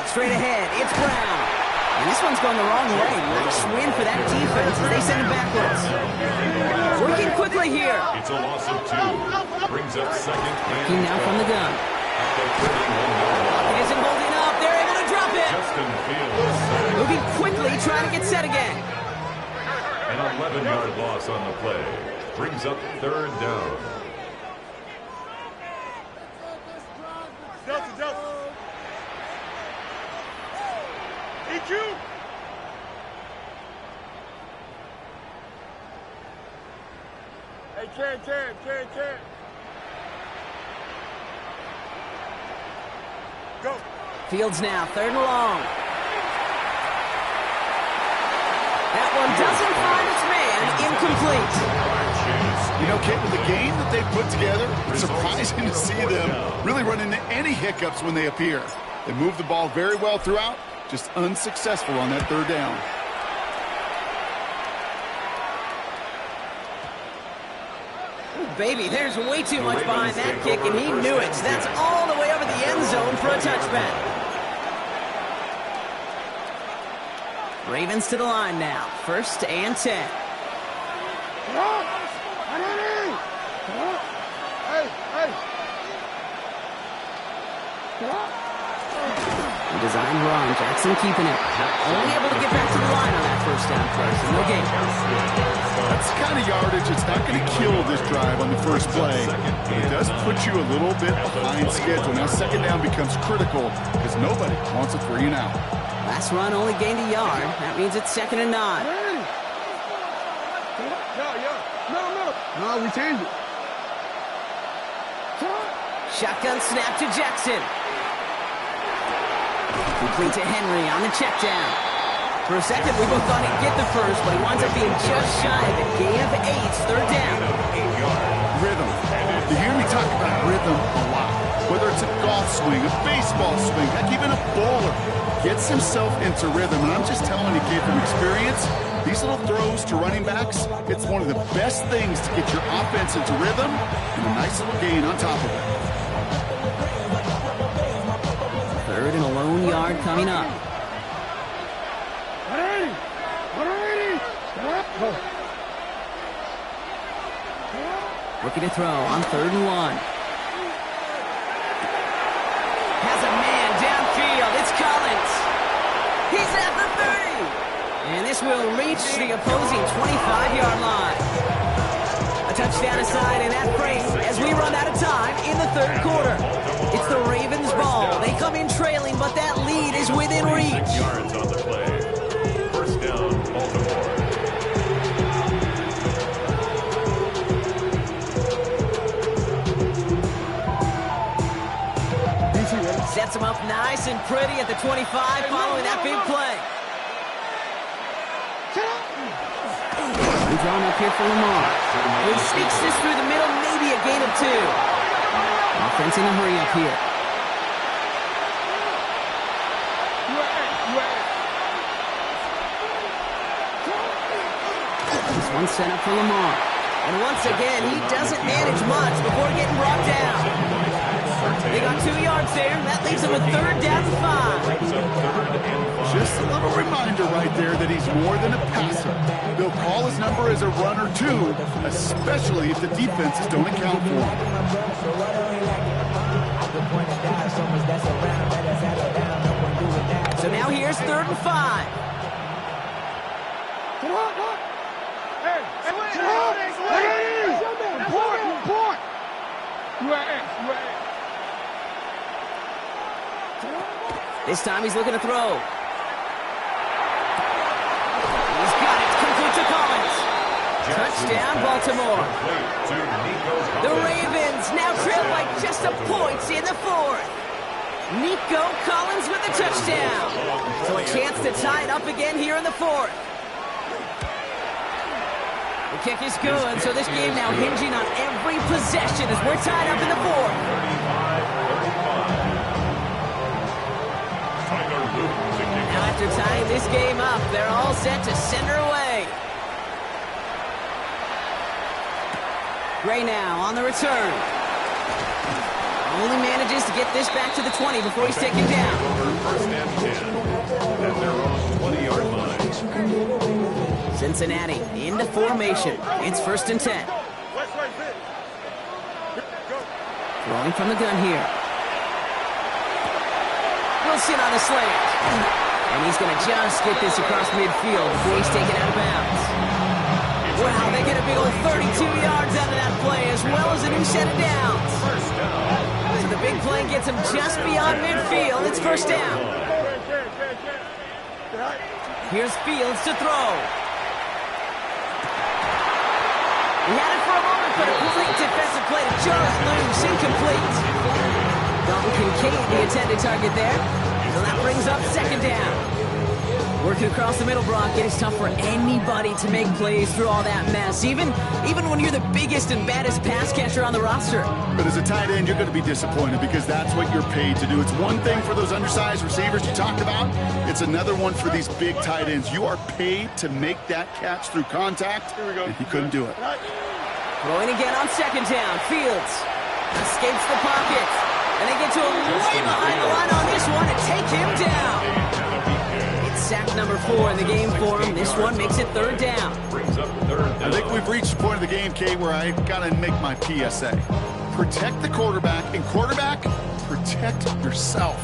S2: Straight ahead, it's Brown. And this one's going the wrong way. Nice win for that defense as they send it backwards. Working quickly here.
S4: It's a loss of 2. Brings up second.
S2: Working now from the gun. It isn't holding up. They're able to drop it.
S4: Justin Fields.
S2: Moving quickly, trying to get set again.
S4: An 11-yard loss on the play. Brings up third down.
S5: Delta. EQ. Hey, Ken. Go.
S2: Fields now, third and long. That one doesn't find its man, incomplete.
S3: You know, Kate, with the game that they put together, it's surprising to see them really run into any hiccups when they appear. They move the ball very well throughout, just unsuccessful on that third down.
S2: Baby, there's way too much behind that kick, and he knew it. That's all the way over the end zone for a touchback. Ravens to the line now. 1st and 10. Design run. Jackson keeping it. Only able to get back to the line on that 1st down play, so no gain.
S3: That's the kind of yardage it's not going to kill this drive on the first play. But it does put you a little bit behind schedule. Now 2nd down becomes critical because nobody wants a 3 and out.
S2: Last run only gained a yard. That means it's 2nd and 9.
S5: No, we changed it.
S2: Shotgun snap to Jackson. Complete to Henry on the check down. For a second, we both thought he'd get the first, but he winds up being just shy of it. Gain of 8, 3rd down.
S3: Rhythm. You hear me talk about rhythm a lot. Whether it's a golf swing, a baseball swing, heck, even a bowler gets himself into rhythm. And I'm just telling you, kid, from experience, these little throws to running backs, it's one of the best things to get your offense into rhythm and a nice little gain on top of it.
S2: 3rd and a lone yard coming up. Looking to throw on 3rd and 1. Has a man downfield. It's Collins. He's at the 30. And this will reach the opposing 25-yard line. A touchdown aside in that frame as we run out of time in the 3rd quarter. It's the Ravens' ball. They come in trailing, but that lead is within reach.
S4: Yards on the play. 1st down, Baltimore.
S2: Sets him up nice and pretty at the 25 following that big play. And drawn up here for Lamar. He sneaks this through the middle, maybe a gain of 2. Offense in a hurry up here. This one set up for Lamar. And once again, he doesn't manage much before getting brought down. They got 2 yards there. That leaves him with 3rd down and 5.
S3: Just a little reminder right there that he's more than a passer. They'll call his number as a runner, too, especially if the defenses don't account for him.
S2: So now here's 3rd and 5. This time he's looking to throw. He's got it. Complete to Collins. Touchdown, Baltimore. The Ravens now trail by just a point in the 4th. Nico Collins with a touchdown. So a chance to tie it up again here in the 4th. The kick is good, so this game now hinging on every possession as we're tied up in the 4th. Now after tying this game up, they're all set to send her away. Gray now on the return. Only manages to get this back to the 20 before he's taken down.
S4: First and 10 at their own 20-yard line.
S2: Cincinnati into formation. It's 1st and 10. Throwing from the gun here. Wilson on the slant. And he's going to just get this across midfield before he's taken out of bounds. Wow, they get a big old 32 yards out of that play, as well as a new set of downs. So the big play gets him just beyond midfield. It's 1st down. Here's Fields to throw. He had it for a moment, but a complete defensive play to just loose. Incomplete. Dalton Kincaid, the intended target there. So that brings up 2nd down. Working across the middle, Brock, it is tough for anybody to make plays through all that mess, even when you're the biggest and baddest pass catcher on the roster.
S3: But as a tight end, you're going to be disappointed because that's what you're paid to do. It's one thing for those undersized receivers you talked about. It's another one for these big tight ends. You are paid to make that catch through contact, and he couldn't do it.
S2: Throwing again on 2nd down. Fields escapes the pocket, and they get to him way behind the line on this one and take him down. Sack number 4 in the game for him. This one makes it 3rd down.
S3: I think we've reached the point of the game, Kate, where I got to make my PSA. Protect the quarterback, and quarterback, protect yourself.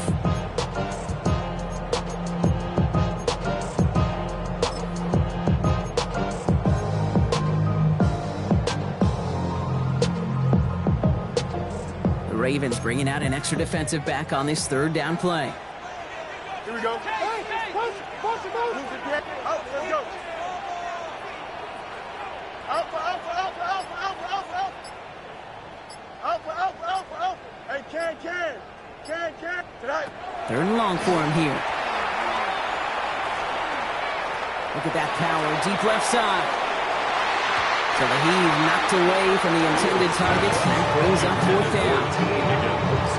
S2: The Ravens bringing out an extra defensive back on this 3rd down play.
S5: Here we go. Out, let's go. Out. Hey, can. Tonight.
S2: 3rd and long for him here. Look at that power, deep left side. So the heave knocked away from the intended targets. That brings up 4th down.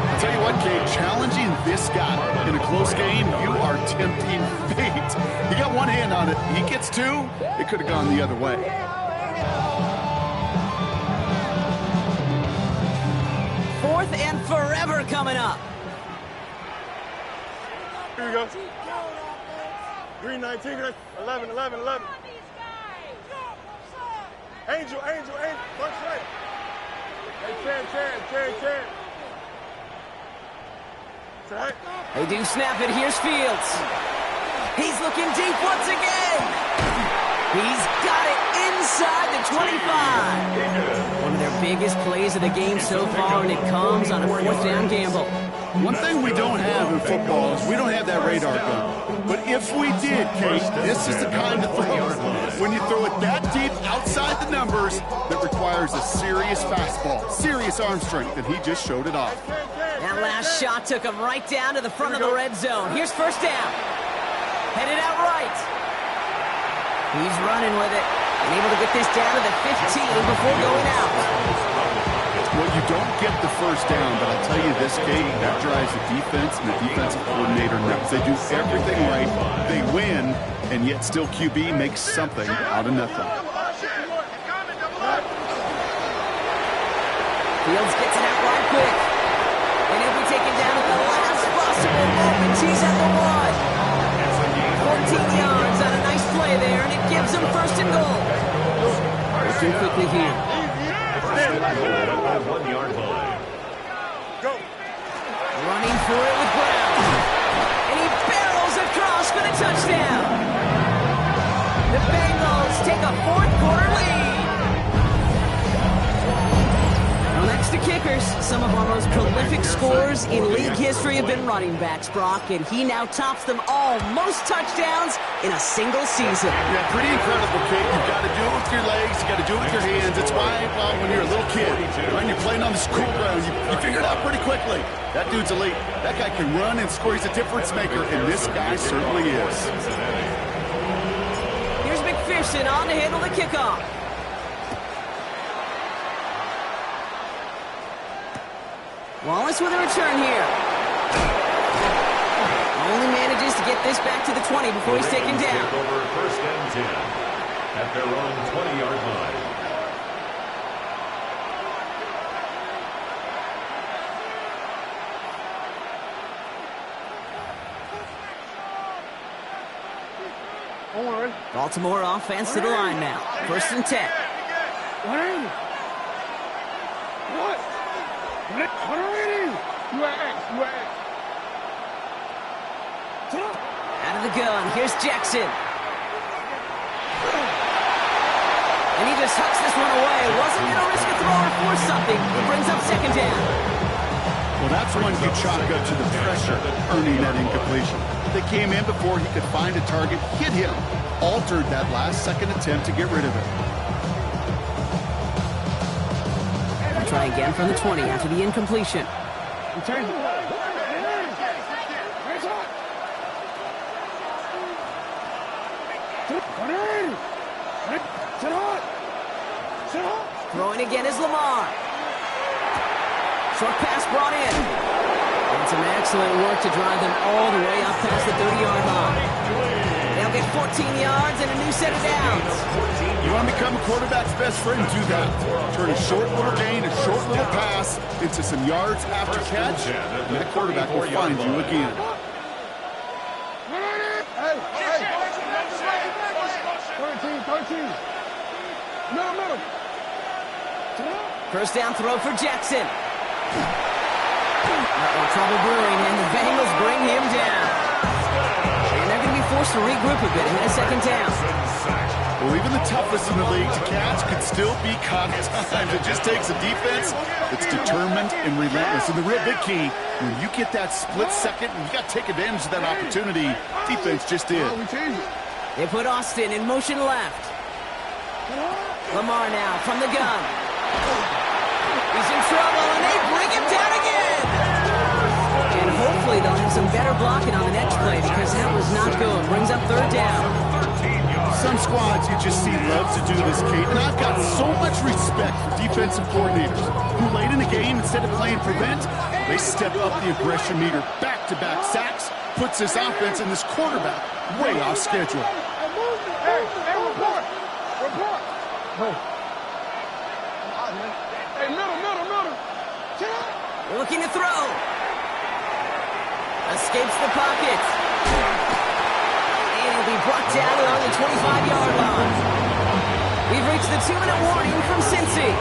S3: I'll tell you what, Kate, challenging this guy in a close game, you are tempting fate. He got one hand on it. He gets 2. It could have gone the other way.
S2: 4th and forever coming up.
S5: Here we go. Green 19, 11. Angel. Punch right. Hey, 10. Right.
S2: They do snap it. Here's Fields. He's looking deep once again. He's got it inside the 25. One of their biggest plays of the game so far, and it comes on a 4th down gamble.
S3: One thing we don't have in football is we don't have that radar gun. But if we did, Kate, this is the kind of throw, when you throw it that deep outside the numbers, that requires a serious fastball, serious arm strength, and he just showed it off.
S2: That last shot took him right down to the front of the red zone. Here's 1st down. Headed out right. He's running with it and able to get this down to the 15 before going out.
S3: Well, you don't get the 1st down, but I'll tell you this, Kate, that drives the defense and the defensive coordinator nuts. They do everything right. They win, and yet still QB makes something out of nothing.
S2: Fields gets it out right quick. And he'll be taken down at the last possible moment. He's at the 1. 14 yards on a nice play there, and it gives him 1st and goal. Looking quickly here.
S4: 1-yard line.
S5: Go.
S2: Running for it with Brown. And he barrels across for the touchdown. The Bengals take a 4th quarter lead. Now next to kickers, some of our most prolific scorers in league history have been running backs, Brock, and he now tops them all. Most touchdowns in a single season.
S3: Yeah, pretty incredible, Kate. You've got to do it with your legs. You've got to do it with your hands. It's why, well, when you're a little kid, when you're playing on the school ground, you figure it out pretty quickly. That dude's elite. That guy can run and score. He's a difference maker, and this guy certainly is.
S2: Here's McPherson on to handle the kickoff. Wallace with a return here. Only manages to get this back to the 20 before he's taken down.
S4: Over 1st and 10 at their own 20-yard line.
S2: Baltimore offense to the line now. 1st and 10. Out of the gun, here's Jackson. And he just hucks this one away. Wasn't going to risk a throw or force something. It brings up 2nd down.
S3: Well, that's one you chalk up to the pressure, earning that incompletion. They came in before he could find a target, hit him, altered that last second attempt to get rid of it.
S2: They'll try again from the 20 after the incompletion. Throwing again is Lamar. Short pass brought in. And some excellent work to drive them all the way up past the 30-yard line. They'll get 14 yards and a new set of downs.
S3: You want to become a quarterback's best friend? Do that. Turn a short little gain, a short little pass into some yards after catch, and that quarterback will find you again.
S2: First down throw for Jackson. Trouble brewing, and the Bengals bring him down. And they're going to be forced to regroup a bit ahead of 2nd down.
S3: Well, even the toughest in the league to catch could still be caught at times. It just takes a defense that's determined and relentless. And the real big key, when you get that split second, and you got to take advantage of that opportunity, defense just did.
S2: They put Austin in motion left. Lamar now from the gun. He's in trouble, and they bring him down again. And hopefully they'll have some better blocking on the next play because that was not good. Brings up 3rd down.
S3: Some squads you just see love to do this, Kate, and I've got so much respect for defensive coordinators who late in the game, instead of playing prevent, they step up the aggression meter. Back-to-back sacks, puts this offense and this quarterback way off schedule.
S5: Hey, report! Hey, middle.
S2: Looking to throw. Escapes the pocket. And he'll be brought down along the 25-yard line. We've reached the 2-minute warning from Cincy.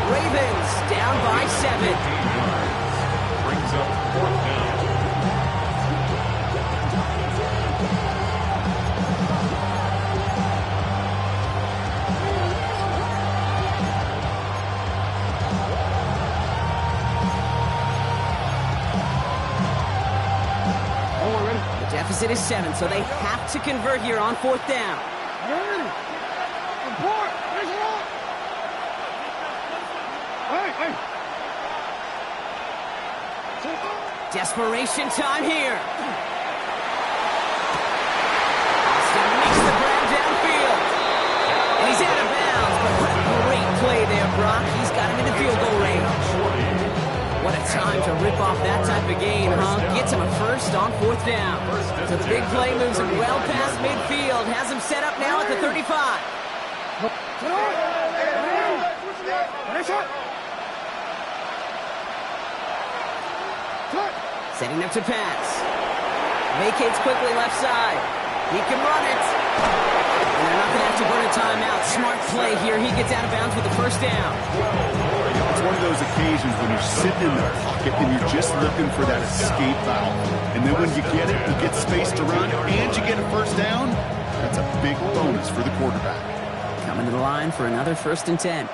S2: Ravens down by 7.
S4: Brings up 4th down.
S2: Deficit is 7, so they have to convert here on 4th down. Desperation time here. Austin makes the grab downfield. And he's out of bounds, but what a great play there, Brock. He's got him in the field goal range. What a time to rip off that type of gain, huh? Gets him a first on 4th down. So the big play moves him well past midfield. Has him set up now at the 35. Setting up to pass. Vacates quickly left side. He can run it. And they're not going to have to burn a timeout. Smart play here. He gets out of bounds with the first down.
S3: It's one of those occasions when you're sitting in the pocket and you're just looking for that escape valve. And then when you get it, you get space to run, and you get a first down, that's a big bonus for the quarterback.
S2: Coming to the line for another 1st and 10.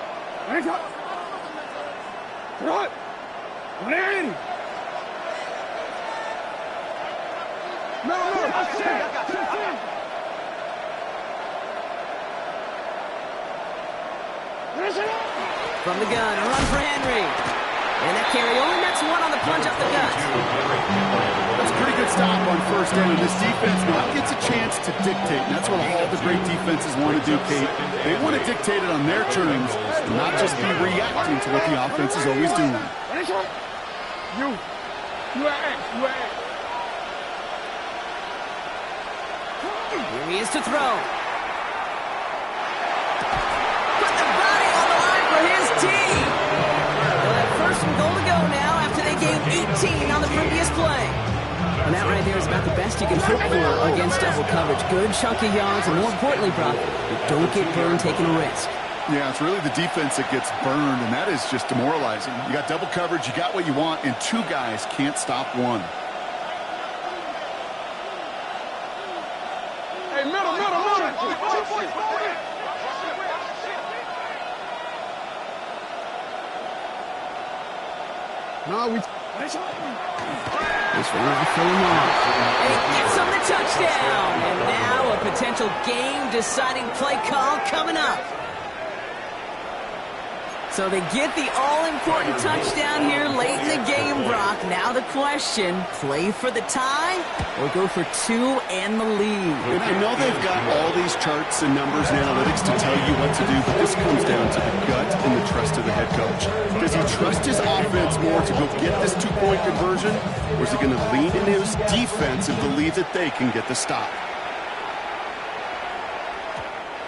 S2: From the gun, a run for Henry. And that carry only nets one on the plunge up the gut.
S3: That's a pretty good stop on 1st down. This defense now gets a chance to dictate, and that's what all the great defenses want to do, Kate. They want to dictate it on their terms, and not just be reacting to what the offense is always doing.
S2: Here he is to throw. Put the body on the line for his team. They'll have 1st and goal to go now after they gained 18 on the previous play. And that right there is about the best best you can hope for against double coverage. Good chunk of yards, and more importantly, Brock, you don't get burned taking a risk.
S3: Yeah, it's really the defense that gets burned, and that is just demoralizing. You got double coverage, you got what you want, and two guys can't stop one.
S5: Hey, middle. No, we...
S2: This one off for Lamar. And he gets on the touchdown. And now a potential game-deciding play call coming up. So they get the all-important touchdown here late in the game, Brock. Now the question, play for the tie or go for two and the lead?
S3: And I know they've got all these charts and numbers and analytics to tell you what to do, but this comes down to the gut and the trust of the head coach. Does he trust his offense more to go get this two-point conversion, or is he going to lean into his defense and believe that they can get the stop?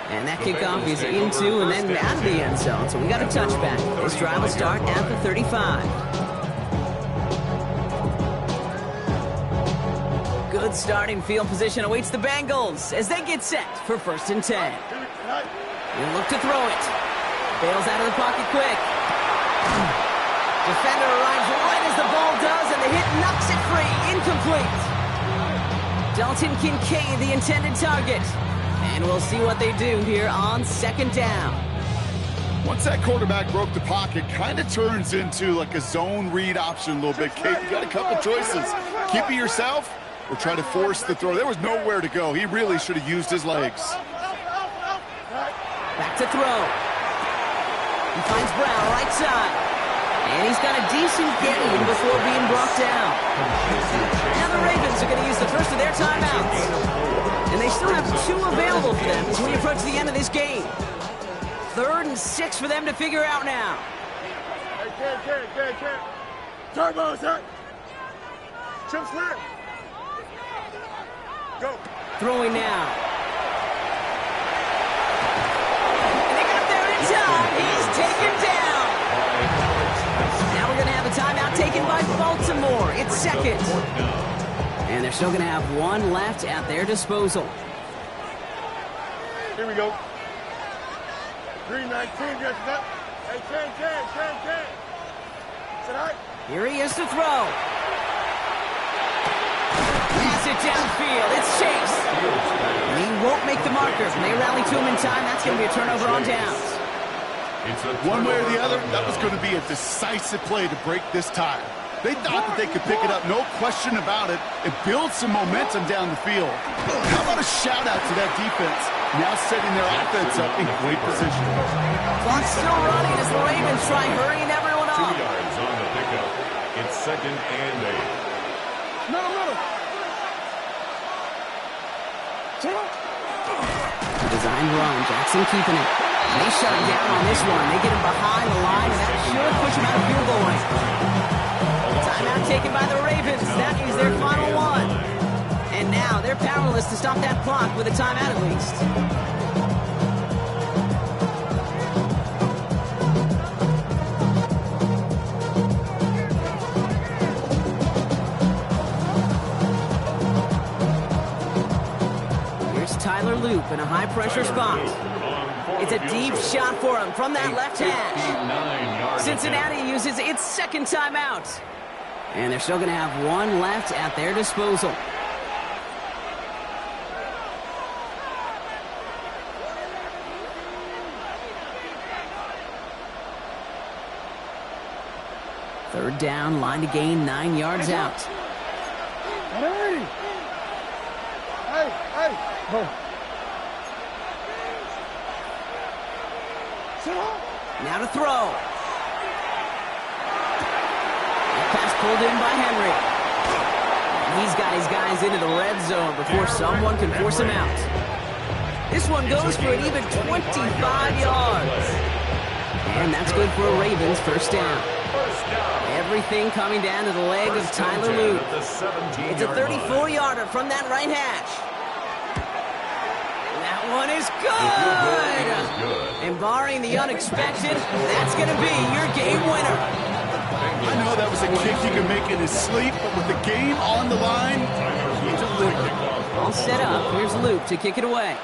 S2: And that kickoff is into and then out of the end zone. So we got a touchback. This drive will start at the 35. Good starting field position awaits the Bengals as they get set for 1st and 10. He'll look to throw it. Bails out of the pocket quick. Defender arrives right as the ball does, and the hit knocks it free. Incomplete. Dalton Kincaid, the intended target. And we'll see what they do here on 2nd down.
S3: Once that quarterback broke the pocket, kind of turns into like a zone read option a little bit. Kate, you got a couple choices. Keep it yourself or try to force the throw. There was nowhere to go. He really should have used his legs.
S2: Back to throw. He finds Brown right side. And he's got a decent gain before being brought down. Now the Ravens are going to use the first of their timeouts. And they still have 2 available for them as we approach the end of this game. 3rd and 6 for them to figure out now.
S5: Hey, Ken. Turbo's hurt. Chip square. Go.
S2: Throwing now. And they got there in time. He's taken down. Now we're going to have a timeout taken by Baltimore. It's 2nd. And they're still going to have 1 left at their disposal.
S5: Here we go. 3:19, just up. Hey, Ken. Sit high.
S2: Here he is to throw. Pass it downfield. It's Chase. And he won't make the marker. When they rally to him in time, that's going to be a turnover on downs.
S3: One way or the other, that was going to be a decisive play to break this tie. They thought that they could pick it up, no question about it, and build some momentum down the field. How about a shout-out to that defense, now setting their offense up in great position.
S2: Clock's still running as the Ravens try hurrying everyone up.
S4: 2 yards on the pickup. It's 2nd and 8.
S5: Middle.
S2: Design run, Jackson keeping it. They shut him down on this one. They get him behind the line, and that should push him out of field goal range. Timeout taken by the Ravens. That means their final one. And now they're powerless to stop that clock with a timeout at least. Here's Tyler Loop in a high-pressure spot. It's a deep shot for him from that left hash. Cincinnati uses its 2nd timeout. And they're still going to have 1 left at their disposal. Third down, line to gain 9 yards out.
S5: Hey. Go.
S2: Now to throw. Pass pulled in by Henry. He's got his guys into the red zone before someone can force him out. This one goes for an even 25 yards. And that's good for a Ravens 1st down. Everything coming down to the leg of Tyler Loop. It's a 34-yarder from that right hash. That one is good. And barring the unexpected, that's going to be your game winner.
S3: I know that was a kick you can make in his sleep, but with the game on the line, you
S2: with it. All set up. Here's Luke to kick it away.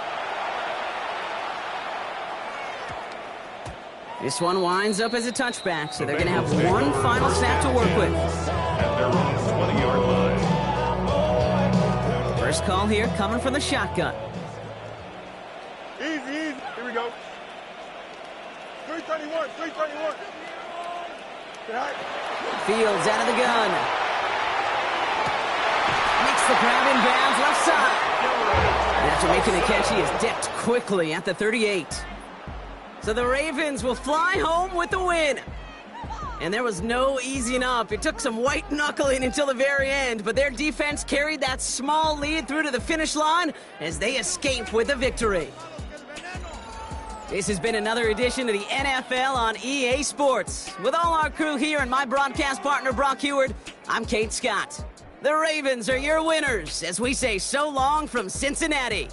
S2: This one winds up as a touchback, so they're going to have one final snap to work with.
S4: At their own 20-yard line.
S2: First call here coming from the shotgun.
S5: Easy. Here we go. 331.
S2: Fields out of the gun. Makes the grab in bounds left side. And after making the catch, he is decked quickly at the 38. So the Ravens will fly home with the win. And there was no easing up. It took some white knuckling until the very end, but their defense carried that small lead through to the finish line as they escape with a victory. This has been another edition of the NFL on EA Sports. With all our crew here and my broadcast partner, Brock Heward, I'm Kate Scott. The Ravens are your winners as we say so long from Cincinnati.